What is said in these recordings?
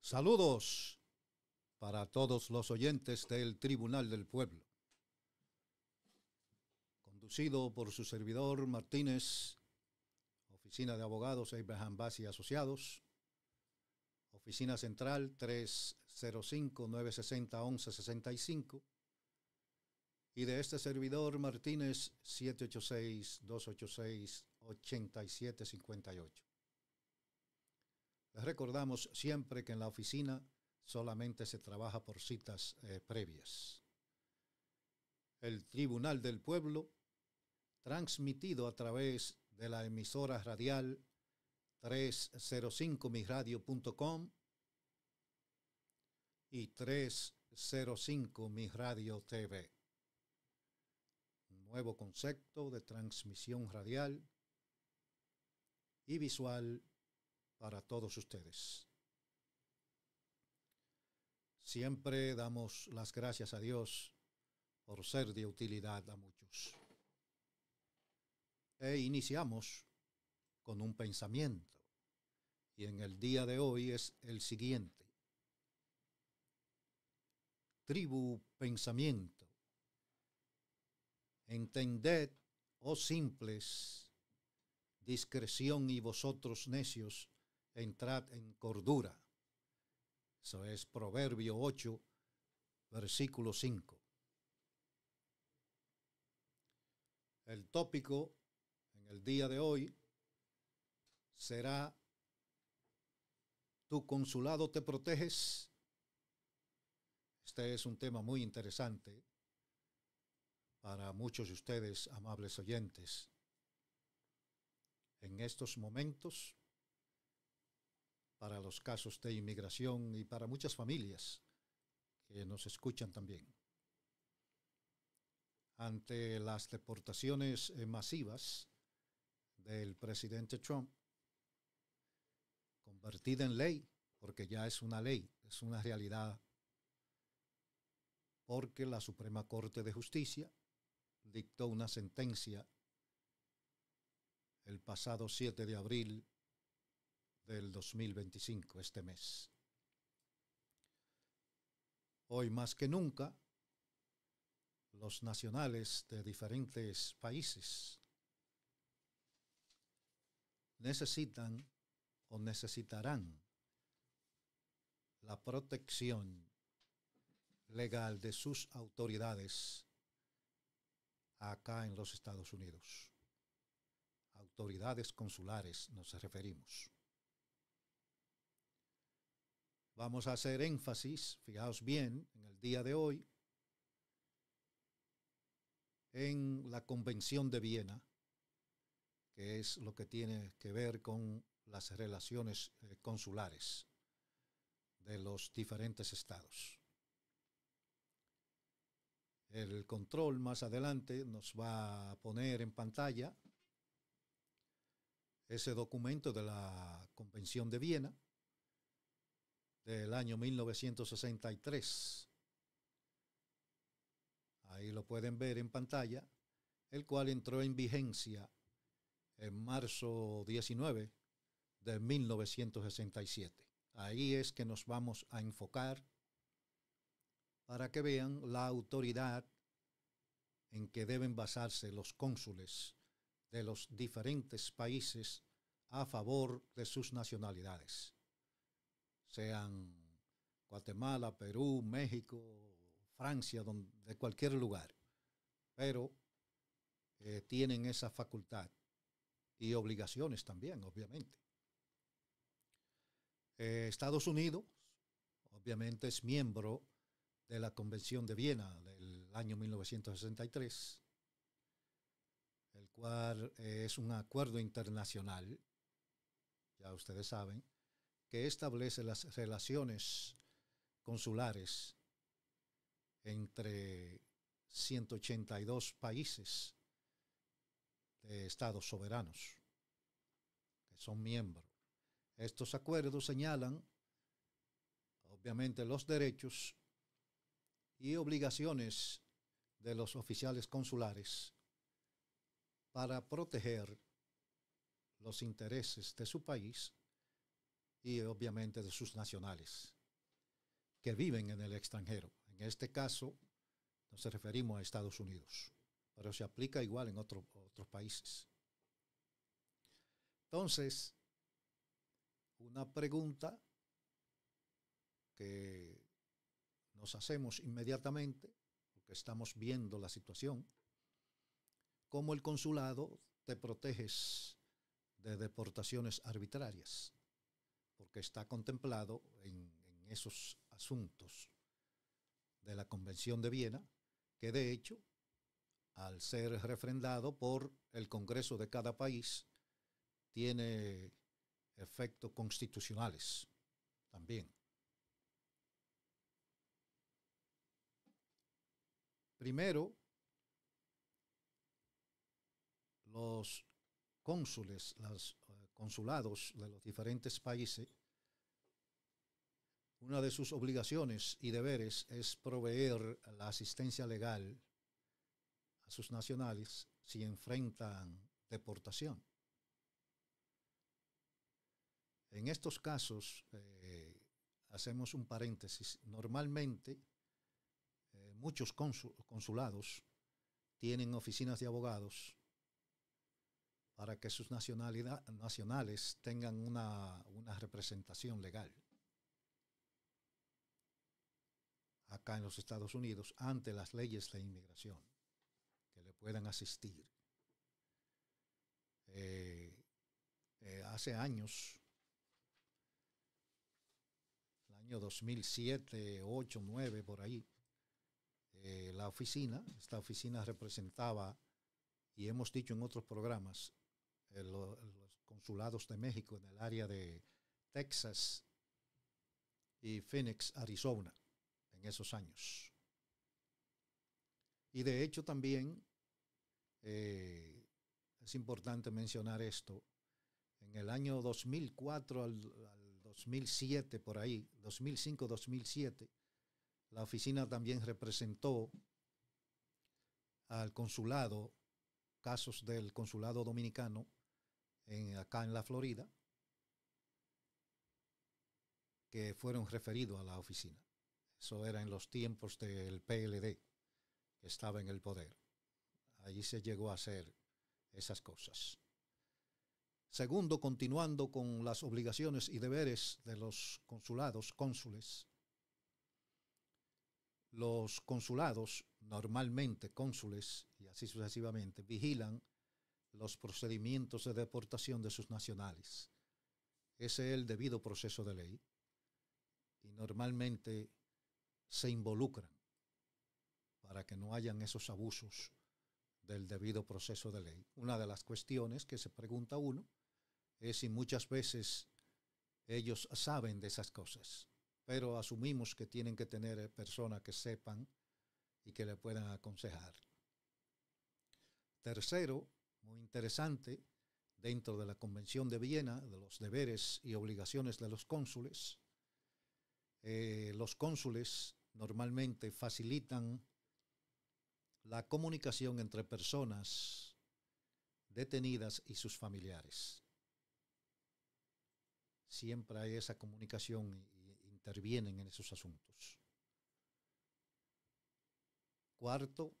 Saludos para todos los oyentes del Tribunal del Pueblo, conducido por su servidor Martínez, Oficina de Abogados Abraham Bass y Asociados, Oficina Central 305-960-1165 y de este servidor Martínez 786-286-8758. Les recordamos siempre que en la oficina solamente se trabaja por citas previas. El Tribunal del Pueblo, transmitido a través de la emisora radial 305miradio.com y 305 Mi Radio TV. Un nuevo concepto de transmisión radial y visual para todos ustedes. Siempre damos las gracias a Dios por ser de utilidad a muchos. E iniciamos con un pensamiento, y en el día de hoy es el siguiente. Tribu pensamiento. Entended, oh simples, discreción y vosotros necios, entrad en cordura. Eso es Proverbio 8, versículo 5. El tópico en el día de hoy será: ¿tu consulado te proteges? Este es un tema muy interesante para muchos de ustedes, amables oyentes. En estos momentos, para los casos de inmigración y para muchas familias que nos escuchan también. Ante las deportaciones masivas del presidente Trump, convertida en ley, porque ya es una ley, es una realidad, porque la Suprema Corte de Justicia dictó una sentencia el pasado 7 de abril del 2025, este mes. Hoy más que nunca, los nacionales de diferentes países necesitan o necesitarán la protección legal de sus autoridades acá en los Estados Unidos. Autoridades consulares nos referimos. Vamos a hacer énfasis, fijaos bien, en el día de hoy, en la Convención de Viena, que es lo que tiene que ver con las relaciones consulares de los diferentes estados. El control más adelante nos va a poner en pantalla ese documento de la Convención de Viena del año 1963. Ahí lo pueden ver en pantalla, el cual entró en vigencia en marzo 19 de 1967. Ahí es que nos vamos a enfocar para que vean la autoridad en que deben basarse los cónsules de los diferentes países a favor de sus nacionalidades, sean Guatemala, Perú, México, Francia, de cualquier lugar, pero tienen esa facultad y obligaciones también, obviamente. Estados Unidos, obviamente, es miembro de la Convención de Viena del año 1963, el cual es un acuerdo internacional, ya ustedes saben, que establece las relaciones consulares entre 182 países de estados soberanos que son miembros. Estos acuerdos señalan, obviamente, los derechos y obligaciones de los oficiales consulares para proteger los intereses de su país y obviamente de sus nacionales que viven en el extranjero. En este caso nos referimos a Estados Unidos, pero se aplica igual en otros países. Entonces, una pregunta que nos hacemos inmediatamente, porque estamos viendo la situación, ¿cómo el consulado te proteges de deportaciones arbitrarias? Porque está contemplado en esos asuntos de la Convención de Viena, que de hecho, al ser refrendado por el Congreso de cada país, tiene efectos constitucionales también. Primero, los cónsules, los consulados de los diferentes países, una de sus obligaciones y deberes es proveer la asistencia legal a sus nacionales si enfrentan deportación. En estos casos, hacemos un paréntesis, normalmente muchos consulados tienen oficinas de abogados para que sus nacionales tengan una representación legal acá en los Estados Unidos ante las leyes de inmigración que le puedan asistir. Hace años, el año 2007, 8, 9, por ahí, esta oficina representaba, y hemos dicho en otros programas, los consulados de México en el área de Texas y Phoenix, Arizona, en esos años. Y de hecho también es importante mencionar esto, en el año 2004 al 2007, por ahí, 2005-2007, la oficina también representó al consulado, casos del consulado dominicano acá en la Florida, que fueron referidos a la oficina. Eso era en los tiempos del PLD, que estaba en el poder. Allí se llegó a hacer esas cosas. Segundo, continuando con las obligaciones y deberes de los consulados, cónsules. Los consulados, normalmente cónsules y así sucesivamente, vigilan los procedimientos de deportación de sus nacionales. Ese es el debido proceso de ley y normalmente se involucran para que no hayan esos abusos del debido proceso de ley. Una de las cuestiones que se pregunta uno es si muchas veces ellos saben de esas cosas, pero asumimos que tienen que tener personas que sepan y que le puedan aconsejar. Tercero, muy interesante, dentro de la Convención de Viena, de los deberes y obligaciones de los cónsules normalmente facilitan la comunicación entre personas detenidas y sus familiares. Siempre hay esa comunicación y intervienen en esos asuntos. Cuarto,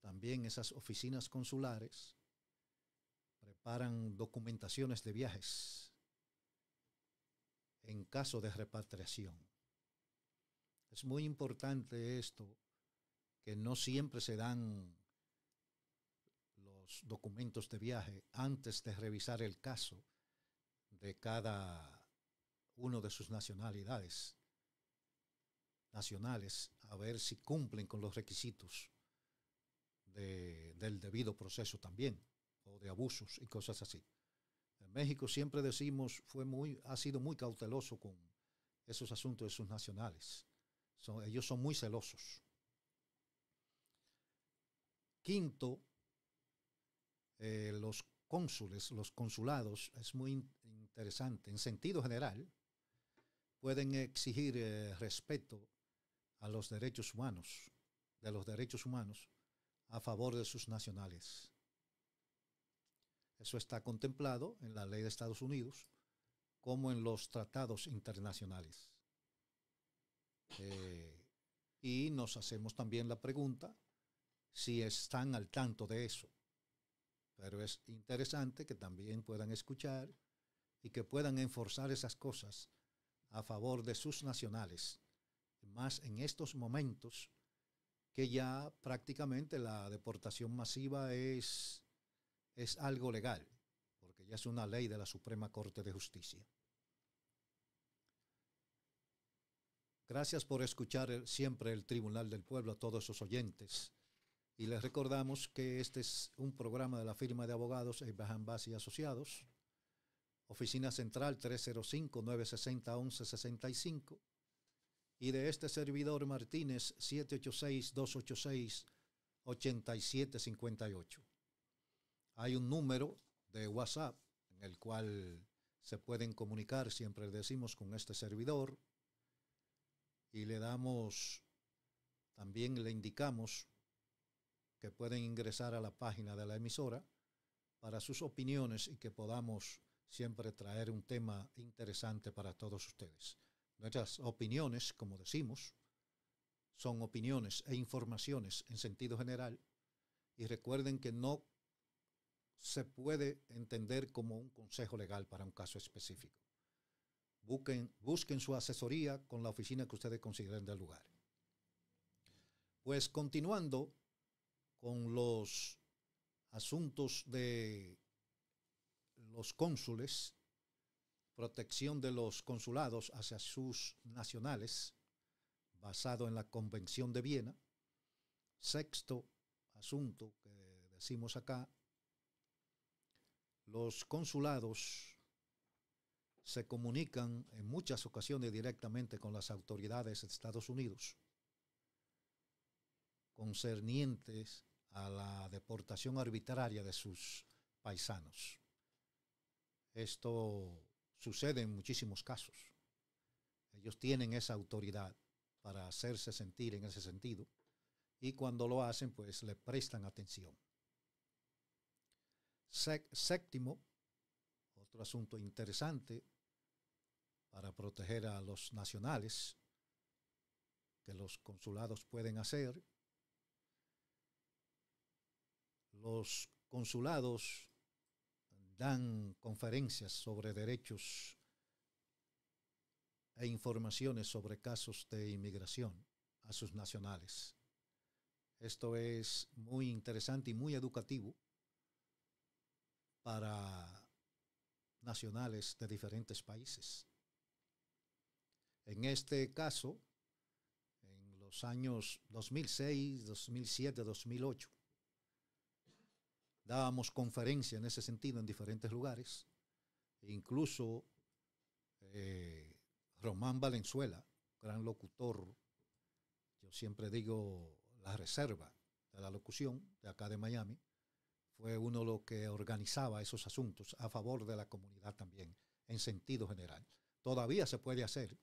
también esas oficinas consulares preparan documentaciones de viajes en caso de repatriación. Es muy importante esto, que no siempre se dan los documentos de viaje antes de revisar el caso de cada uno de sus nacionales, a ver si cumplen con los requisitos del debido proceso también, o de abusos y cosas así. En México siempre decimos, ha sido muy cauteloso con esos asuntos de sus nacionales. Ellos son muy celosos. Quinto, los cónsules, los consulados, es muy interesante. En sentido general, pueden exigir respeto a los derechos humanos, a favor de sus nacionales. Eso está contemplado en la ley de Estados Unidos, como en los tratados internacionales. Y nos hacemos también la pregunta si están al tanto de eso. Pero es interesante que también puedan escuchar y que puedan enforzar esas cosas a favor de sus nacionales, más en estos momentos que ya prácticamente la deportación masiva es algo legal, porque ya es una ley de la Suprema Corte de Justicia. Gracias por escuchar siempre el Tribunal del Pueblo a todos sus oyentes. Y les recordamos que este es un programa de la firma de abogados Abraham Bass y Asociados, oficina central 305-960-1165, y de este servidor Martínez 786-286-8758. Hay un número de WhatsApp en el cual se pueden comunicar, siempre decimos, con este servidor, y también le indicamos que pueden ingresar a la página de la emisora para sus opiniones y que podamos siempre traer un tema interesante para todos ustedes. Nuestras opiniones, como decimos, son opiniones e informaciones en sentido general, y recuerden que no se puede entender como un consejo legal para un caso específico. Busquen su asesoría con la oficina que ustedes consideren del lugar. Pues continuando con los asuntos de los cónsules, protección de los consulados hacia sus nacionales, basado en la Convención de Viena. Sexto asunto que decimos acá: los consulados se comunican en muchas ocasiones directamente con las autoridades de Estados Unidos concernientes a la deportación arbitraria de sus paisanos. Esto sucede en muchísimos casos. Ellos tienen esa autoridad para hacerse sentir en ese sentido, y cuando lo hacen, pues le prestan atención. Séptimo, otro asunto interesante para proteger a los nacionales que los consulados pueden hacer. Los consulados dan conferencias sobre derechos e informaciones sobre casos de inmigración a sus nacionales. Esto es muy interesante y muy educativo para nacionales de diferentes países. En este caso, en los años 2006, 2007, 2008, dábamos conferencias en ese sentido en diferentes lugares. Incluso Román Valenzuela, gran locutor, yo siempre digo la reserva de la locución de acá de Miami, fue uno de los que organizaba esos asuntos a favor de la comunidad también, en sentido general. Todavía se puede hacer,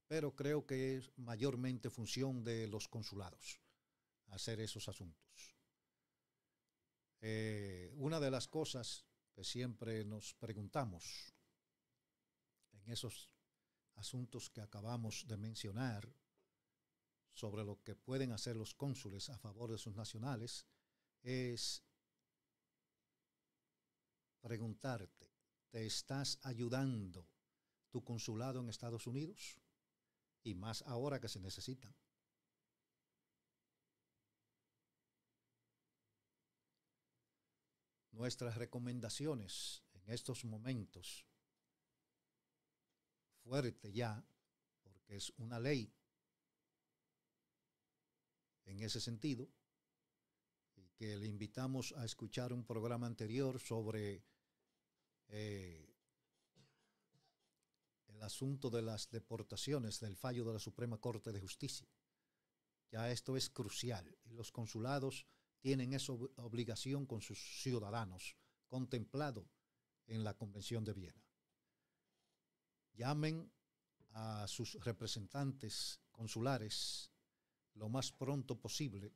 pero creo que es mayormente función de los consulados hacer esos asuntos. Una de las cosas que siempre nos preguntamos en esos asuntos que acabamos de mencionar sobre lo que pueden hacer los cónsules a favor de sus nacionales es preguntarte: ¿te estás ayudando tu consulado en Estados Unidos? Y más ahora que se necesitan. Nuestras recomendaciones en estos momentos, fuerte ya, porque es una ley en ese sentido, y que le invitamos a escuchar un programa anterior sobre el asunto de las deportaciones, del fallo de la Suprema Corte de Justicia. Ya esto es crucial, y los consulados tienen esa obligación con sus ciudadanos, contemplado en la Convención de Viena. Llamen a sus representantes consulares lo más pronto posible,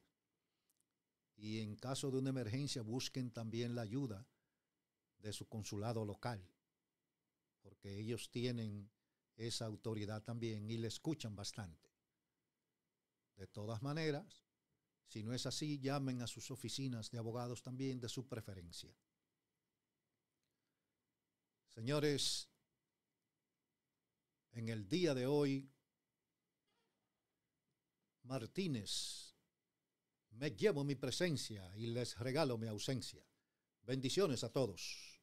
y en caso de una emergencia busquen también la ayuda de su consulado local porque ellos tienen esa autoridad también y le escuchan bastante. De todas maneras, si no es así, llamen a sus oficinas de abogados también de su preferencia. Señores, en el día de hoy, Martínez, me llevo mi presencia y les regalo mi ausencia. Bendiciones a todos.